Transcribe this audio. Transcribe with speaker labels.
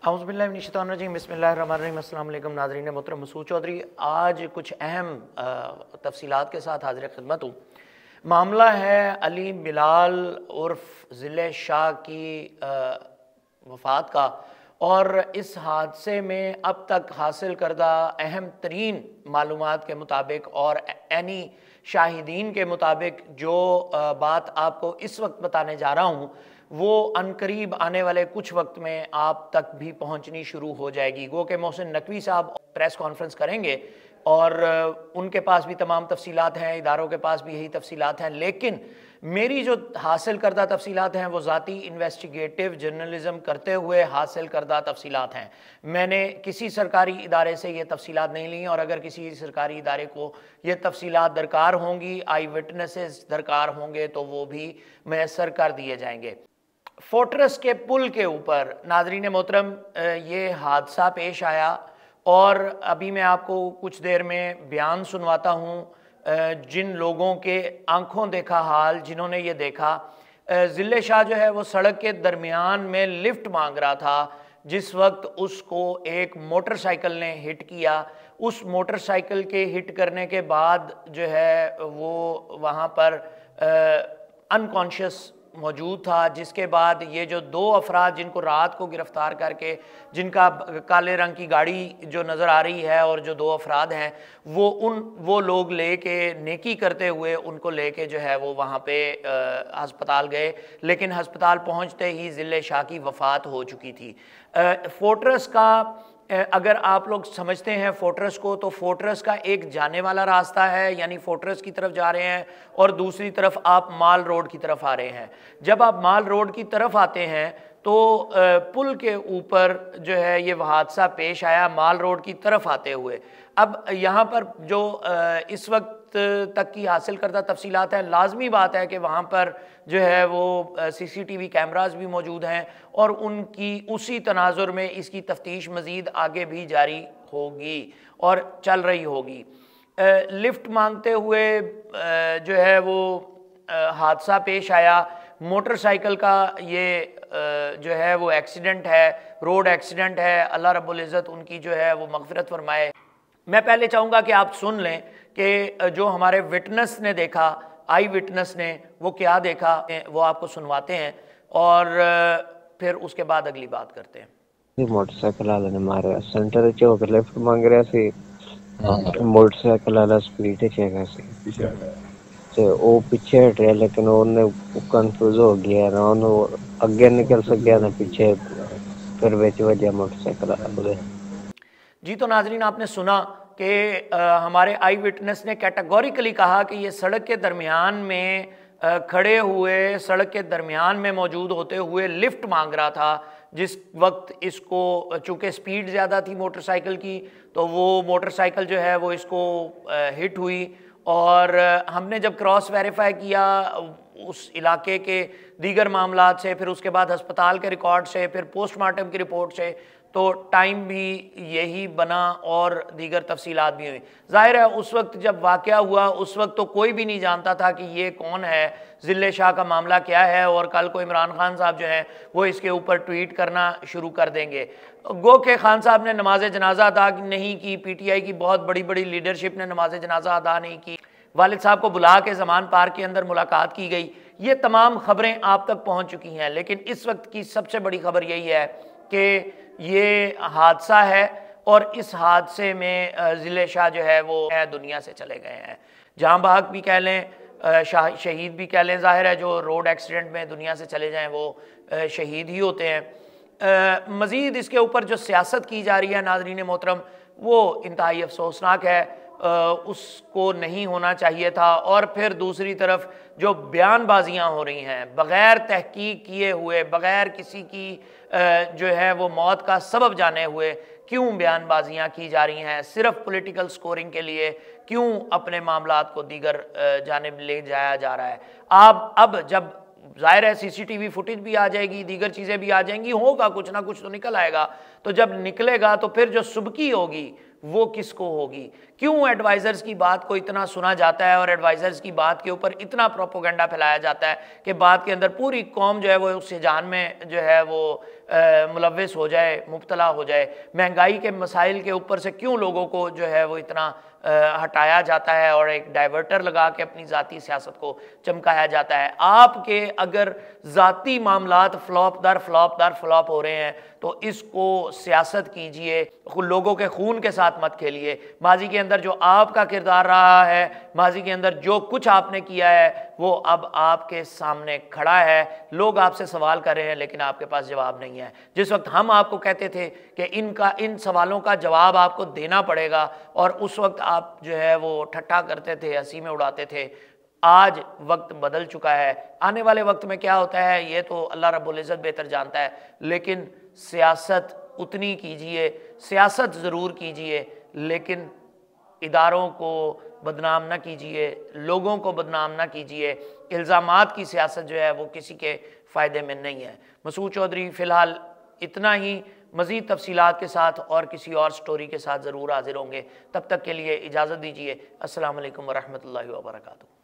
Speaker 1: औज़ुबिल्लाहिमिनश्शैतानिर्रजीम बिस्मिल्लाहिर्रहमानिर्रहीम अस्सलाम वालेकुम नाज़रीन मोहतरम मसूद चौधरी। आज कुछ अहम तफसीलात के साथ हाज़िर खिदमत हूँ। मामला है अली बिलाल उर्फ ज़िले शाह की वफ़ात का, और इस हादसे में अब तक हासिल करदा अहम तरीन मालूमात के मुताबिक और ऐनी शाहिदीन के मुताबिक जो बात आपको इस वक्त बताने जा रहा हूँ वो अनकरीब आने वाले कुछ वक्त में आप तक भी पहुंचनी शुरू हो जाएगी। गो के मोहसिन नकवी साहब प्रेस कॉन्फ्रेंस करेंगे और उनके पास भी तमाम तफसीलात हैं, इदारों के पास भी यही तफसीलात हैं, लेकिन मेरी जो हासिल करदा तफसीलात हैं वो ज़ाती इन्वेस्टिगेटिव जर्नलिज़म करते हुए हासिल करदा तफसीलात हैं। मैंने किसी सरकारी इदारे से ये तफसीलात नहीं ली, और अगर किसी सरकारी इदारे को ये तफसीलात दरकार होंगी, आई विटनेसेस दरकार होंगे, तो वो भी मैसर कर दिए जाएंगे। फोर्ट्रेस के पुल के ऊपर नाज़रीन मोहतरम ये हादसा पेश आया, और अभी मैं आपको कुछ देर में बयान सुनवाता हूँ जिन लोगों के आंखों देखा हाल, जिन्होंने ये देखा। ज़िले शाह जो है वो सड़क के दरमियान में लिफ्ट मांग रहा था जिस वक्त उसको एक मोटरसाइकिल ने हिट किया। उस मोटरसाइकिल के हिट करने के बाद जो है वो वहाँ पर अनकॉन्शियस मौजूद था, जिसके बाद ये जो दो अफराद जिनको रात को गिरफ्तार करके, जिनका काले रंग की गाड़ी जो नज़र आ रही है और जो दो अफराद हैं वो लोग लेके नेकी करते हुए उनको लेके जो है वो वहाँ पे हस्पताल गए, लेकिन हस्पताल पहुँचते ही ज़िले शाह की वफ़ात हो चुकी थी। फोर्ट्रेस का अगर आप लोग समझते हैं फोर्ट्रेस को, तो फोर्ट्रेस का एक जाने वाला रास्ता है, यानी फोर्ट्रेस की तरफ जा रहे हैं, और दूसरी तरफ आप माल रोड की तरफ आ रहे हैं। जब आप माल रोड की तरफ आते हैं तो पुल के ऊपर जो है ये हादसा पेश आया माल रोड की तरफ आते हुए। अब यहाँ पर जो इस वक्त तक की हासिल करदा तफसीलात हैं, लाजमी बात है कि वहाँ पर जो है वो CCTV कैमरास भी मौजूद हैं, और उनकी उसी तनाजुर में इसकी तफ्तीश मज़ीद आगे भी जारी होगी और चल रही होगी। लिफ्ट मांगते हुए जो है वो हादसा पेश आया। मोटरसाइकिल का ये जो है वो एक्सीडेंट है, रोड एक्सीडेंट है। अल्लाह रब्बुल इज़्ज़त उनकी जो है वो मग़फ़िरत फरमाए। मैं पहले चाहूँगा कि आप सुन लें कि जो हमारे विटनेस ने देखा, आई विटनेस ने वो क्या देखा, वो आपको सुनवाते हैं और फिर उसके बाद अगली बात करते हैं।
Speaker 2: मोटरसाइकिल वाले ने मारा सेंटर चौक लेफ्ट मांग रहा सी, मोटरसाइकिल वाला स्पीड चेगा सी ते वो पीछे हट रहा, लेकिन उन्हें कंफ्यूज हो गया ना, उन्हें आगे निकल सक गया ना पीछे, फिर बेच वजह मोटरसाइकिल वाला।
Speaker 1: जी तो नाजरीन आपने सुना कि हमारे आई विटनेस ने कैटेगोरिकली कहा कि ये सड़क के दरमियान में खड़े हुए, सड़क के दरमियान में मौजूद होते हुए लिफ्ट मांग रहा था, जिस वक्त इसको चूँकि स्पीड ज़्यादा थी मोटरसाइकिल की, तो वो मोटरसाइकिल जो है वो इसको हिट हुई। और हमने जब क्रॉस वेरीफाई किया उस इलाके के दीगर मामलात से, फिर उसके बाद अस्पताल के रिकॉर्ड से, फिर पोस्टमार्टम की रिपोर्ट से, तो टाइम भी यही बना और दीगर तफसीलात भी हुई। ज़ाहिर है उस वक्त जब वाक़या हुआ उस वक्त तो कोई भी नहीं जानता था कि ये कौन है, ज़िले शाह का मामला क्या है, और कल को इमरान खान साहब जो हैं वो इसके ऊपर ट्वीट करना शुरू कर देंगे। गो के खान साहब ने नमाज जनाजा अदा नहीं की, PTI की बहुत बड़ी बड़ी लीडरशिप ने नमाज जनाजा अदा नहीं की, वालिद साहब को बुला के ज़मान पार्क के अंदर मुलाकात की गई। ये तमाम ख़बरें आप तक पहुँच चुकी हैं, लेकिन इस वक्त की सबसे बड़ी ख़बर यही है कि ये हादसा है, और इस हादसे में ज़िले शाह जो है वो दुनिया से चले गए हैं। जहाँ बहक भी कह लें, शहीद भी कह लें। ज़ाहिर है जो रोड एक्सीडेंट में दुनिया से चले जाएं वो शहीद ही होते हैं। मज़ीद इसके ऊपर जो सियासत की जा रही है नाज़रीन मोहतरम, वो इंतहाई अफसोसनाक है, उसको नहीं होना चाहिए था। और फिर दूसरी तरफ जो बयानबाजियाँ हो रही हैं बग़ैर तहकीक किए हुए, बग़ैर किसी की जो है वो मौत का सबब जाने हुए क्यों बयानबाजियाँ की जा रही हैं, सिर्फ पॉलिटिकल स्कोरिंग के लिए क्यों अपने मामलात को दीगर जानिब ले जाया जा रहा है। आप अब जब ज़ाहिर है CCTV फुटेज भी आ जाएगी, दीगर चीज़ें भी आ जाएंगी, होगा कुछ ना कुछ तो निकल आएगा, तो जब निकलेगा तो फिर जो सुबकी होगी وہ کس کو ہوگی؟ کیوں ایڈوائزرز کی بات کو اتنا سنا جاتا ہے اور ایڈوائزرز کی بات کے اوپر اتنا پروپوگنڈا پھیلایا جاتا ہے کہ بات کے اندر پوری قوم جو ہے وہ اس جان میں جو ہے وہ ملوث ہو جائے، مبتلا ہو جائے؟ مہنگائی کے مسائل کے اوپر سے کیوں لوگوں کو جو ہے وہ اتنا ہٹایا جاتا ہے اور ایک ڈائیورٹر لگا کے اپنی ذاتی سیاست کو چمکایا جاتا ہے؟ آپ کے اگر ذاتی معاملات فلاپ در فلاپ ہو رہے ہیں تو اس کو سیاست کیجئے، لوگوں کے خون کے ساتھ مت کھیلیے۔ ماضی کے اندر جو آپ کا کردار رہا ہے، ماضی کے اندر جو کچھ آپ نے کیا ہے، وہ اب آپ کے سامنے کھڑا ہے، لوگ آپ سے سوال کر رہے ہیں لیکن آپ کے پاس جواب نہیں ہے۔ جس وقت ہم آپ کو کہتے تھے کہ ان سوالوں کا جواب آپ کو دینا پڑے گا، اور اس وقت آپ جو ہے وہ ٹھٹھا کرتے تھے، ہنسی میں اڑاتے تھے، آج وقت بدل چکا ہے۔ آنے والے وقت میں کیا ہوتا ہے یہ تو اللہ رب العزت بہتر جانتا ہے، لیکن سیاست اتنی کیجئے، سیاست ضرور کیجئے، لیکن اداروں کو بدنام نہ کیجئے، لوگوں کو بدنام نہ کیجئے۔ الزامات کی سیاست جو ہے وہ کسی کے فائدے میں نہیں ہے۔ مسعود چودھری فی الحال اتنا ہی، مزید تفصیلات کے ساتھ اور کسی اور سٹوری کے ساتھ ضرور حاضر ہوں گے۔ تب تک کے لیے اجازت دیجیے۔ السلام علیکم ورحمۃ اللہ وبرکاتہ۔